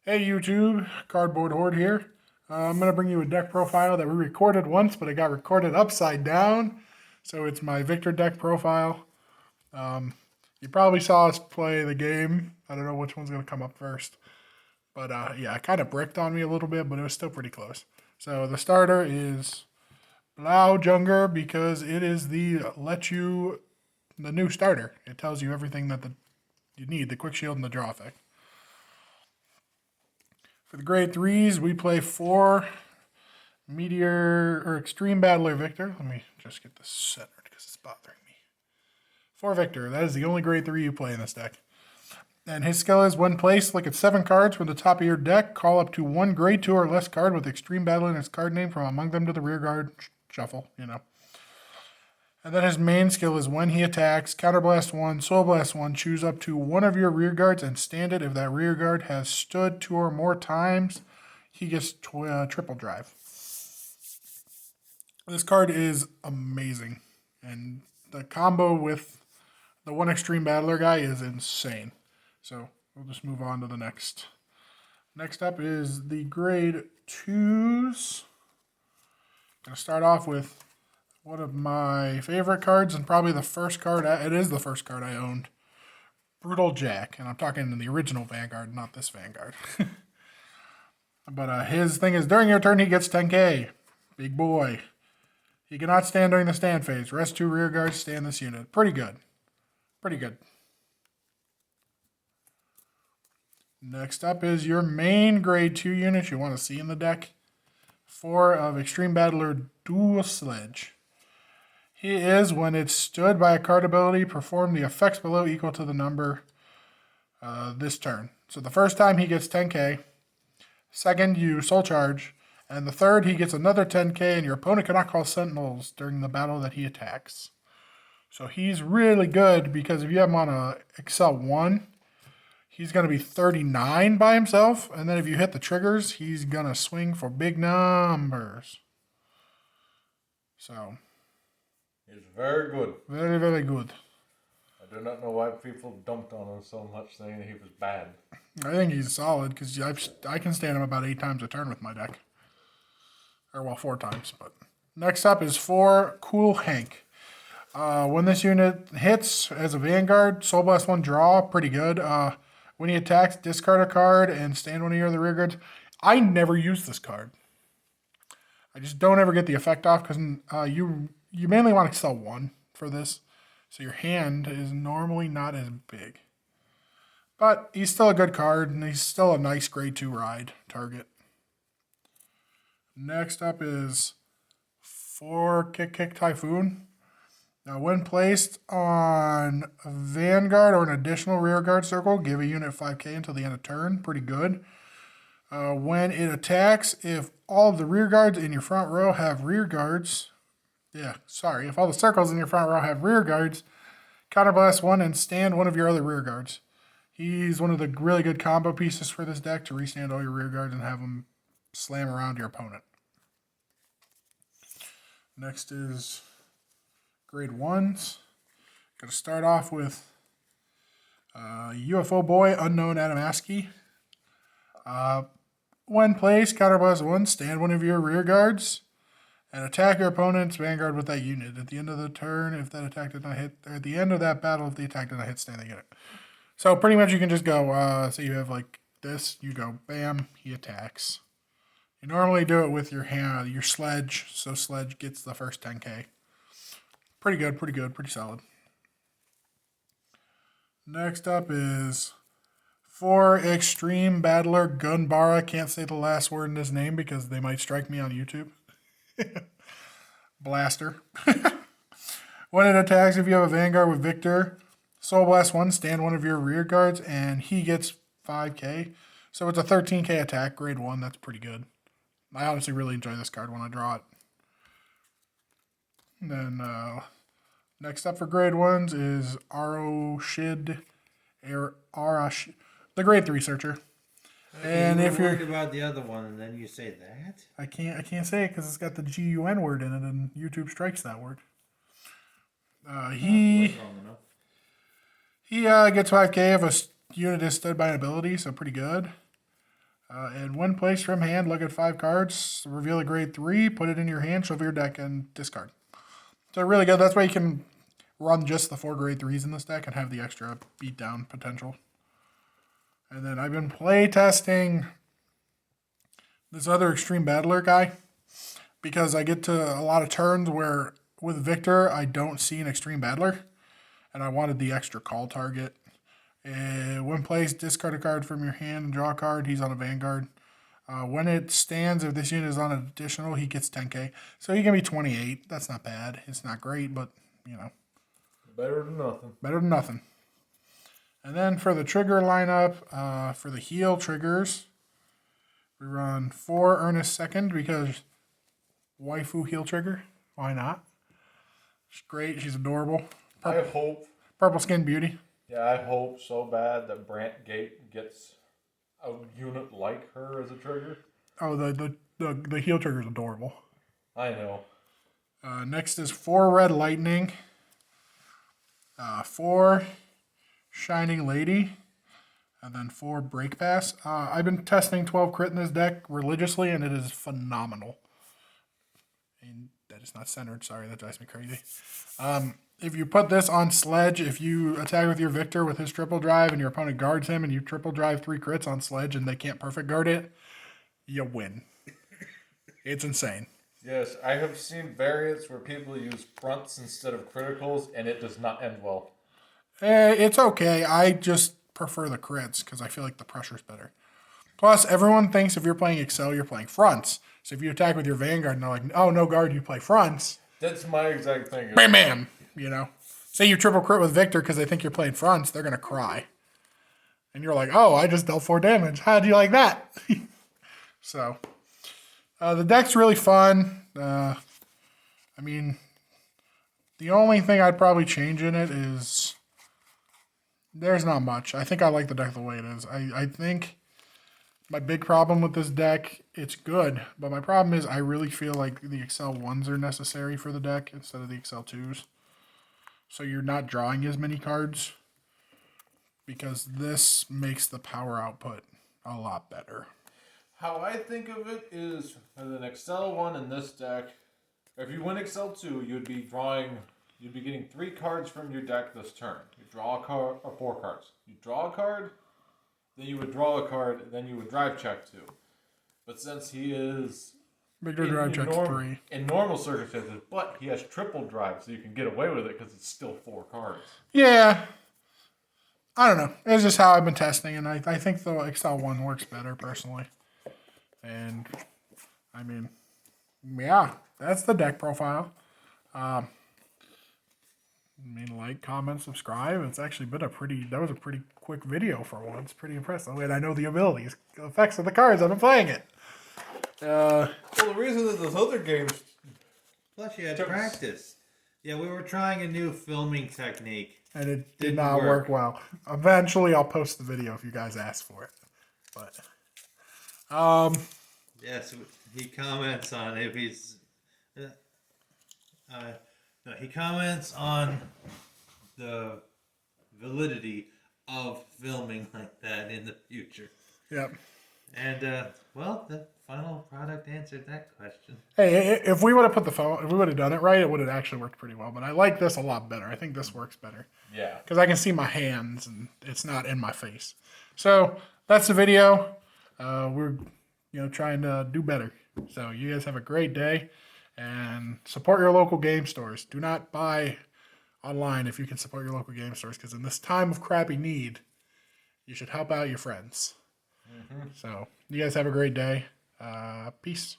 Hey YouTube, Cardboard Horde here. I'm going to bring you a deck profile that we recorded once, but it got recorded upside down. So it's my Victor deck profile. You probably saw us play the game. I don't know which one's going to come up first. But yeah, it kind of bricked on me a little bit, but it was still pretty close. So the starter is Blau Junger because it is the new starter. It tells you everything that you need, the quick shield and the draw effect. For the grade threes, we play 4 Meteor or Extreme Battler Victor. Let me just get this centered because it's bothering me. 4 Victor. That is the only grade 3 you play in this deck. And his skill is when placed, look at 7 cards from the top of your deck. Call up to 1 grade 2 or less card with Extreme Battler in its card name from among them to the rear guard. Shuffle, And then his main skill is when he attacks, Counterblast 1, Soul Blast 1, choose up to 1 of your rear guards and stand it. If that rear guard has stood 2 or more times, he gets triple drive. This card is amazing. And the combo with the 1 Extreme Battler guy is insane. So we'll just move on to the next. Next up is the grade 2s. Gonna start off with one of my favorite cards and probably the first card. It is the first card I owned. Brutal Jack. And I'm talking in the original Vanguard, not this Vanguard. But his thing is during your turn he gets 10k. Big boy. He cannot stand during the stand phase. Rest 2 rear guards, stand this unit. Pretty good. Pretty good. Next up is your main grade 2 unit you want to see in the deck. 4 of Extreme Battler Dual Sledge. He is, when it's stood by a card ability, perform the effects below equal to the number this turn. So the first time he gets 10k. Second, you soul charge. And the third, he gets another 10k, and your opponent cannot call sentinels during the battle that he attacks. So he's really good because if you have him on a Excel 1, he's going to be 39 by himself. And then if you hit the triggers, he's going to swing for big numbers. So. He's very good. Very, very good. I do not know why people dumped on him so much saying he was bad. I think he's solid because I can stand him about 8 times a turn with my deck. Or, well, 4 times. But next up is 4 Cool Hank. When this unit hits as a Vanguard, Soul Blast 1 draw, pretty good. When he attacks, discard a card and stand one of your other rear guards. I never use this card. I just don't ever get the effect off because you mainly want to sell 1 for this. So your hand is normally not as big. But he's still a good card, and he's still a nice grade 2 ride target. Next up is 4 Kick Typhoon. Now, when placed on a Vanguard or an additional rearguard circle, give a unit 5k until the end of turn. Pretty good. When it attacks, if all of the rearguards in your front row have rearguards, if all the circles in your front row have rearguards, counterblast 1 and stand one of your other rearguards. He's one of the really good combo pieces for this deck to restand all your rearguards and have them slam around your opponent. Next is grade 1s. Going to start off with UFO Boy, Unknown Adamaski. When placed, counterblast 1, stand one of your rear guards, and attack your opponent's Vanguard with that unit. At the end of the turn, if that attack did not hit, or at the end of that battle, if the attack did not hit, stand the unit. So pretty much you can just go, say you have like this, you go, bam, he attacks. You normally do it with your hand, your sledge, so sledge gets the first 10k. Pretty good, pretty solid. Next up is 4 Extreme Battler Gunbara. Can't say the last word in his name because they might strike me on YouTube. Blaster. When it attacks, if you have a Vanguard with Victor, Soul Blast 1, stand one of your rear guards, and he gets 5k. So it's a 13k attack, grade 1. That's pretty good. I honestly really enjoy this card when I draw it. And then next up for grade 1s is Aroshid, the grade 3 searcher. And if you're worried about the other one, and then you say that, I can't say it because it's got the GUN word in it, and YouTube strikes that word. He gets 5k if a unit is stood by an ability, so pretty good. And when placed from hand, look at 5 cards, reveal a grade 3, put it in your hand, shuffle your deck, and discard. So really good. That's why you can run just the 4 grade 3s in this deck and have the extra beatdown potential. And then I've been play testing this other Extreme Battler guy because I get to a lot of turns where with Victor I don't see an Extreme Battler, and I wanted the extra call target. When placed, discard a card from your hand and draw a card. He's on a Vanguard. When it stands, if this unit is on an additional, he gets 10k. So he can be 28. That's not bad. It's not great, but, you know. Better than nothing. Better than nothing. And then for the trigger lineup, for the heal triggers, we run 4 Earnest Second because waifu heal trigger. Why not? She's great. She's adorable. I hope. Purple skin beauty. Yeah, I hope so bad that Brant Gate gets a unit like her as a trigger. Oh, the heal trigger is adorable. I know. Next is 4 Red Lightning, 4 Shining Lady, and then 4 Break Pass. I've been testing 12 crit in this deck religiously, and it is phenomenal. And that is not centered. Sorry, that drives me crazy. If you put this on Sledge, if you attack with your Victor with his triple drive and your opponent guards him and you triple drive 3 crits on Sledge and they can't perfect guard it, you win. It's insane. Yes, I have seen variants where people use fronts instead of criticals, and it does not end well. It's okay. I just prefer the crits because I feel like the pressure's better. Plus, everyone thinks if you're playing Excel, you're playing fronts. So if you attack with your Vanguard and they're like, oh, no guard, you play fronts. That's my exact thing. Bam, bam. You know, say you triple crit with Victor because they think you're playing fronts, they're going to cry. And you're like, oh, I just dealt 4 damage. How do you like that? So, the deck's really fun. I mean, the only thing I'd probably change in it is there's not much. I think I like the deck the way it is. I think my big problem with this deck, it's good, but my problem is I really feel like the Excel 1s are necessary for the deck instead of the Excel 2s. So you're not drawing as many cards because this makes the power output a lot better. How I think of it is as an Excel 1 in this deck, if you win Excel 2, you'd be getting 3 cards from your deck this turn. You draw a card, or 4 cards. You draw a card, then you would draw a card, then you would drive check 2. But since he is Bigger drive check 3. in normal circumstances, but he has triple drive, so you can get away with it because it's still 4 cards. Yeah. I don't know. It's just how I've been testing, and I think the Excel 1 works better, personally. And, I mean, yeah, that's the deck profile. Like, comment, subscribe. It's actually been that was a pretty quick video for once. Pretty impressive. And I know the abilities, the effects of the cards. I've been playing it. Well, the reason that those other games... Plus you had practice. Yeah, we were trying a new filming technique. And it did not work well. Eventually, I'll post the video if you guys ask for it. But, yes, he comments on if he's... no, he comments on the validity of filming like that in the future. Yep. And, well, the final product answered that question. Hey, if we would have put if we would have done it right, it would have actually worked pretty well. But I like this a lot better. I think this works better. Yeah. Because I can see my hands and it's not in my face. So that's the video. We're trying to do better. So you guys have a great day and support your local game stores. Do not buy online if you can support your local game stores, because in this time of crappy need, you should help out your friends. Mm-hmm. So you guys have a great day. Peace.